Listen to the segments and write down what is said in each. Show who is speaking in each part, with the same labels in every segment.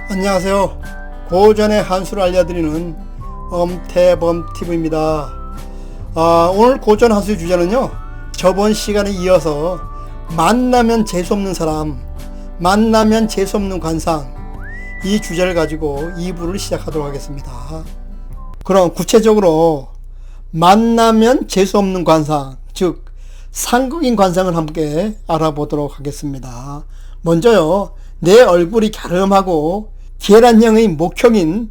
Speaker 1: 안녕하세요. 고전의 한수를 알려드리는 엄태범TV입니다. 오늘 고전 한수의 주제는요, 저번 시간에 이어서 만나면 재수없는 사람, 만나면 재수없는 관상, 이 주제를 가지고 2부를 시작하도록 하겠습니다. 그럼 구체적으로 만나면 재수없는 관상, 즉 상극인 관상을 함께 알아보도록 하겠습니다. 먼저요, 내 얼굴이 갸름하고 계란형의 목형인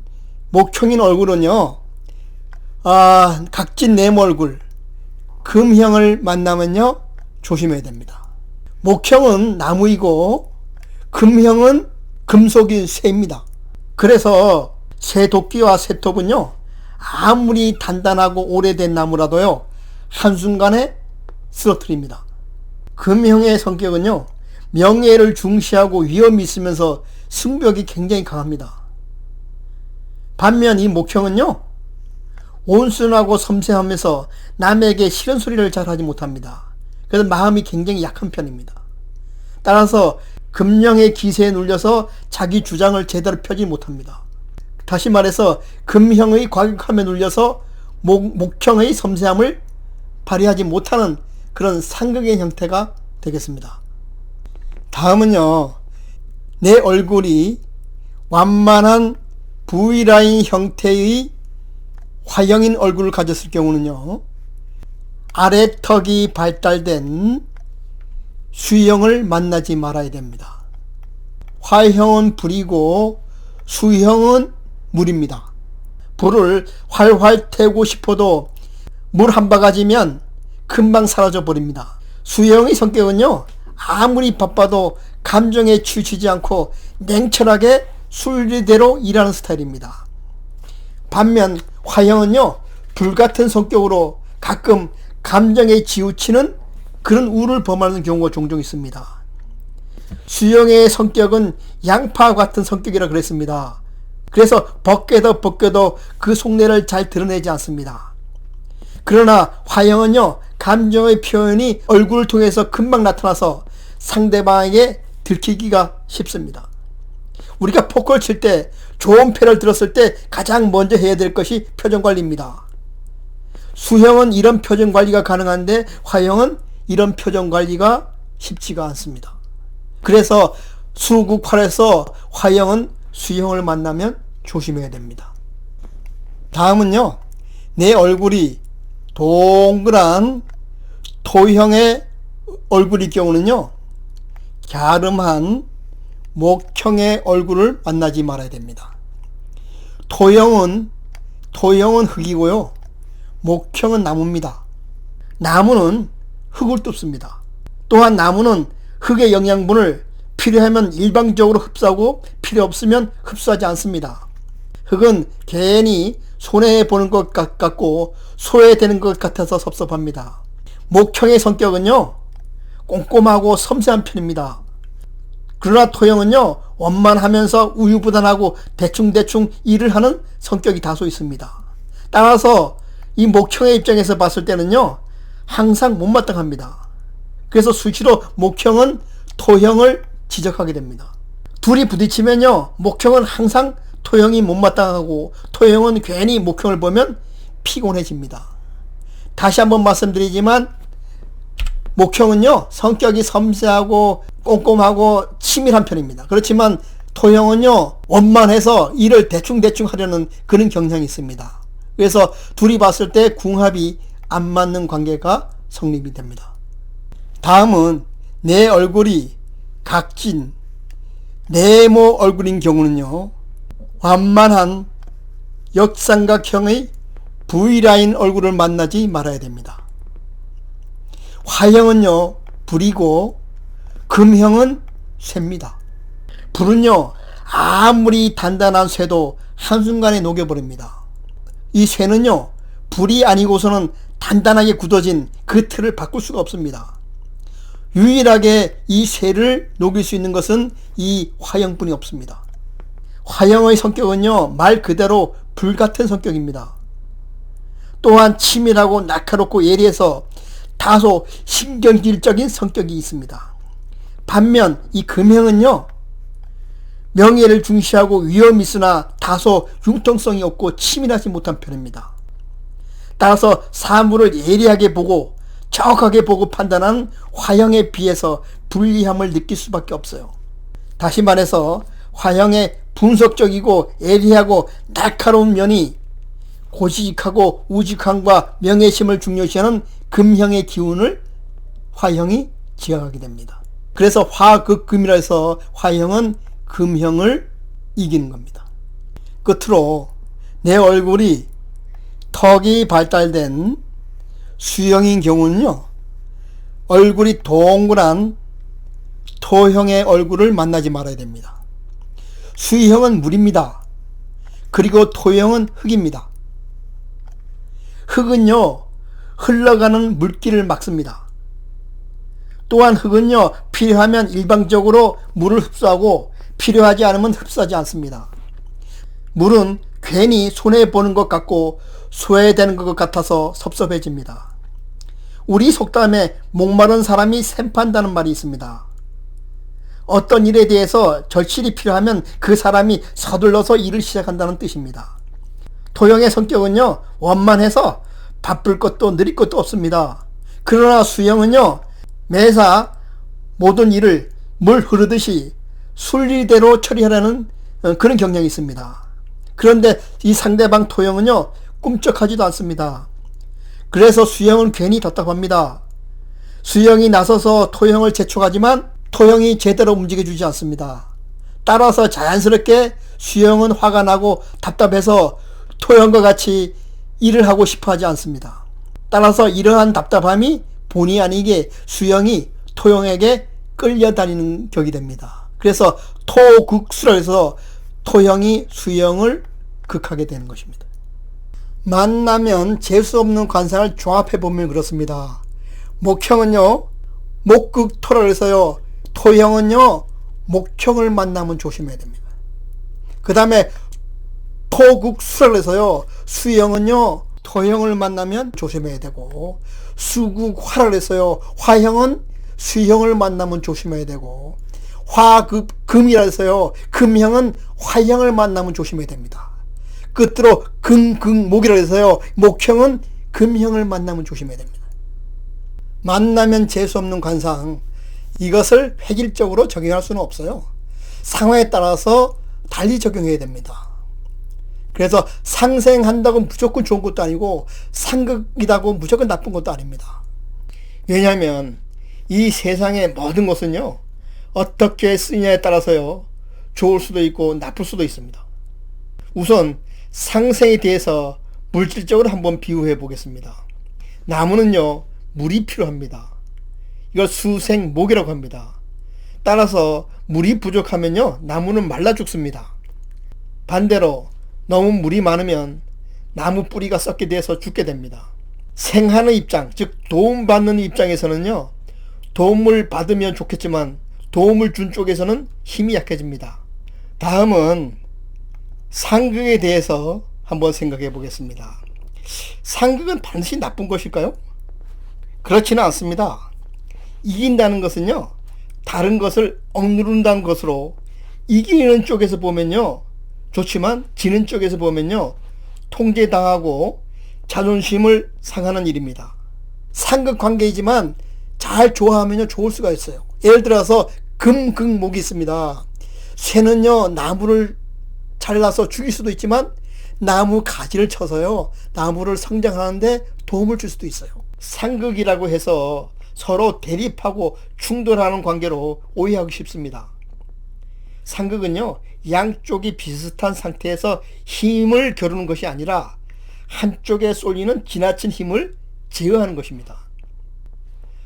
Speaker 1: 얼굴은요, 각진 네모 얼굴, 금형을 만나면요, 조심해야 됩니다. 목형은 나무이고 금형은 금속인 쇠입니다. 그래서 쇠도끼와 쇠톱은요, 아무리 단단하고 오래된 나무라도요, 한순간에 쓰러뜨립니다. 금형의 성격은요, 명예를 중시하고 위험이 있으면서 승부욕이 굉장히 강합니다. 반면 이 목형은요, 온순하고 섬세하면서 남에게 싫은 소리를 잘 하지 못합니다. 그래서 마음이 굉장히 약한 편입니다. 따라서 금형의 기세에 눌려서 자기 주장을 제대로 펴지 못합니다. 다시 말해서 금형의 과격함에 눌려서 목형의 섬세함을 발휘하지 못하는 그런 상극의 형태가 되겠습니다. 다음은요, 내 얼굴이 완만한 V라인 형태의 화형인 얼굴을 가졌을 경우는요, 아래턱이 발달된 수형을 만나지 말아야 됩니다. 화형은 불이고 수형은 물입니다. 불을 활활 태우고 싶어도 물 한 바가지면 금방 사라져 버립니다. 수형의 성격은요, 아무리 바빠도 감정에 치우치지 않고 냉철하게 순리대로 일하는 스타일입니다. 반면 화형은요, 불같은 성격으로 가끔 감정에 치우치는 그런 우를 범하는 경우가 종종 있습니다. 수형의 성격은 양파 같은 성격이라 그랬습니다. 그래서 벗겨도 그 속내를 잘 드러내지 않습니다. 그러나 화형은요, 감정의 표현이 얼굴을 통해서 금방 나타나서 상대방에게 들키기가 쉽습니다. 우리가 포커를 칠 때, 좋은 패를 들었을 때 가장 먼저 해야 될 것이 표정 관리입니다. 수형은 이런 표정 관리가 가능한데 화형은 이런 표정 관리가 쉽지가 않습니다. 그래서 수국활에서 화형은 수형을 만나면 조심해야 됩니다. 다음은요, 내 얼굴이 동그란 토형의 얼굴일 경우는요, 갸름한 목형의 얼굴을 만나지 말아야 됩니다. 토형은 흙이고요, 목형은 나무입니다. 나무는 흙을 뜯습니다. 또한 나무는 흙의 영양분을 필요하면 일방적으로 흡수하고 필요 없으면 흡수하지 않습니다. 흙은 괜히 손해보는 것 같고 소외되는 것 같아서 섭섭합니다. 목형의 성격은요, 꼼꼼하고 섬세한 편입니다. 그러나 토형은요, 원만하면서 우유부단하고 대충 일을 하는 성격이 다소 있습니다. 따라서 이 목형의 입장에서 봤을 때는요, 항상 못마땅합니다. 그래서 수시로 목형은 토형을 지적하게 됩니다. 둘이 부딪히면요, 목형은 항상 토형이 못마땅하고 토형은 괜히 목형을 보면 피곤해집니다. 다시 한번 말씀드리지만 목형은요, 성격이 섬세하고 꼼꼼하고 치밀한 편입니다. 그렇지만 토형은요, 원만해서 일을 대충 하려는 그런 경향이 있습니다. 그래서 둘이 봤을 때 궁합이 안 맞는 관계가 성립이 됩니다. 다음은 내 얼굴이 각진 네모 얼굴인 경우는요, 완만한 역삼각형의 V라인 얼굴을 만나지 말아야 됩니다. 화형은요, 불이고 금형은 쇠입니다. 불은요, 아무리 단단한 쇠도 한순간에 녹여버립니다. 이 쇠는요, 불이 아니고서는 단단하게 굳어진 그 틀을 바꿀 수가 없습니다. 유일하게 이 쇠를 녹일 수 있는 것은 이 화형뿐이 없습니다. 화형의 성격은요, 말 그대로 불같은 성격입니다. 또한 치밀하고 날카롭고 예리해서 다소 신경질적인 성격이 있습니다. 반면 이 금형은요, 명예를 중시하고 위험이 있으나 다소 융통성이 없고 치밀하지 못한 편입니다. 따라서 사물을 예리하게 보고 정확하게 보고 판단하는 화형에 비해서 불리함을 느낄 수밖에 없어요. 다시 말해서 화형의 분석적이고 예리하고 날카로운 면이 고지식하고 우직함과 명예심을 중요시하는 금형의 기운을 화형이 지향하게 됩니다. 그래서 화극금이라 해서 화형은 금형을 이기는 겁니다. 끝으로 내 얼굴이 턱이 발달된 수형인 경우는요, 얼굴이 동그란 토형의 얼굴을 만나지 말아야 됩니다. 수형은 물입니다. 그리고 토형은 흙입니다. 흙은요, 흘러가는 물길을 막습니다. 또한 흙은요, 필요하면 일방적으로 물을 흡수하고 필요하지 않으면 흡수하지 않습니다. 물은 괜히 손해보는 것 같고 소외되는 것 같아서 섭섭해집니다. 우리 속담에 목마른 사람이 샘판다는 말이 있습니다. 어떤 일에 대해서 절실히 필요하면 그 사람이 서둘러서 일을 시작한다는 뜻입니다. 토형의 성격은요, 원만해서 바쁠 것도 느릴 것도 없습니다. 그러나 수형은요, 매사 모든 일을 물 흐르듯이 순리대로 처리하라는 그런 경향이 있습니다. 그런데 이 상대방 토형은요, 꿈쩍하지도 않습니다. 그래서 수형은 괜히 답답합니다. 수형이 나서서 토형을 재촉하지만 토형이 제대로 움직여주지 않습니다. 따라서 자연스럽게 수형은 화가 나고 답답해서 토형과 같이 일을 하고 싶어 하지 않습니다. 따라서 이러한 답답함이 본의 아니게 수형이 토형에게 끌려다니는 격이 됩니다. 그래서 토극수라 해서 토형이 수형을 극하게 되는 것입니다. 만나면 재수 없는 관상을 종합해보면 그렇습니다. 목형은요, 목극토라 해서요, 토형은요, 목형을 만나면 조심해야 됩니다. 그 다음에 토극수라 해서요, 수형은요, 토형을 만나면 조심해야 되고, 수극화라 해서요, 화형은 수형을 만나면 조심해야 되고, 화극금이라 해서요, 금형은 화형을 만나면 조심해야 됩니다. 끝으로 금극목이라 해서요, 목형은 금형을 만나면 조심해야 됩니다. 만나면 재수없는 관상, 이것을 획일적으로 적용할 수는 없어요. 상황에 따라서 달리 적용해야 됩니다. 그래서 상생한다고 무조건 좋은 것도 아니고 상극이라고 무조건 나쁜 것도 아닙니다. 왜냐하면 이 세상의 모든 것은요, 어떻게 쓰느냐에 따라서요, 좋을 수도 있고 나쁠 수도 있습니다. 우선 상생에 대해서 물질적으로 한번 비유해 보겠습니다. 나무는요, 물이 필요합니다. 이걸 수생목이라고 합니다. 따라서 물이 부족하면요, 나무는 말라 죽습니다. 반대로 너무 물이 많으면 나무 뿌리가 썩게 돼서 죽게 됩니다. 생하는 입장, 즉 도움받는 입장에서는요, 도움을 받으면 좋겠지만 도움을 준 쪽에서는 힘이 약해집니다. 다음은 상극에 대해서 한번 생각해 보겠습니다. 상극은 반드시 나쁜 것일까요? 그렇지는 않습니다. 이긴다는 것은요, 다른 것을 억누른다는 것으로, 이기는 쪽에서 보면요 좋지만 지는 쪽에서 보면요 통제당하고 자존심을 상하는 일입니다. 상극 관계이지만 잘 좋아하면요 좋을 수가 있어요. 예를 들어서 금극목이 있습니다. 쇠는요 나무를 잘라서 죽일 수도 있지만 나무 가지를 쳐서요 나무를 성장하는데 도움을 줄 수도 있어요. 상극이라고 해서 서로 대립하고 충돌하는 관계로 오해하기 쉽습니다. 상극은요 양쪽이 비슷한 상태에서 힘을 겨루는 것이 아니라 한쪽에 쏠리는 지나친 힘을 제어하는 것입니다.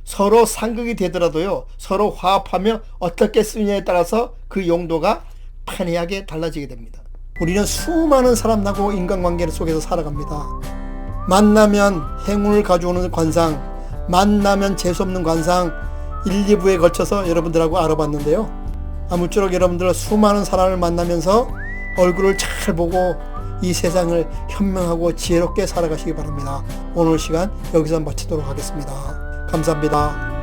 Speaker 1: 서로 상극이 되더라도요 서로 화합하며 어떻게 쓰느냐에 따라서 그 용도가 판이하게 달라지게 됩니다. 우리는 수많은 사람하고 인간관계 속에서 살아갑니다. 만나면 행운을 가져오는 관상, 만나면 재수없는 관상 1, 2부에 걸쳐서 여러분들하고 알아봤는데요. 아무쪼록 여러분들 수많은 사람을 만나면서 얼굴을 잘 보고 이 세상을 현명하고 지혜롭게 살아가시기 바랍니다. 오늘 시간 여기서 마치도록 하겠습니다. 감사합니다.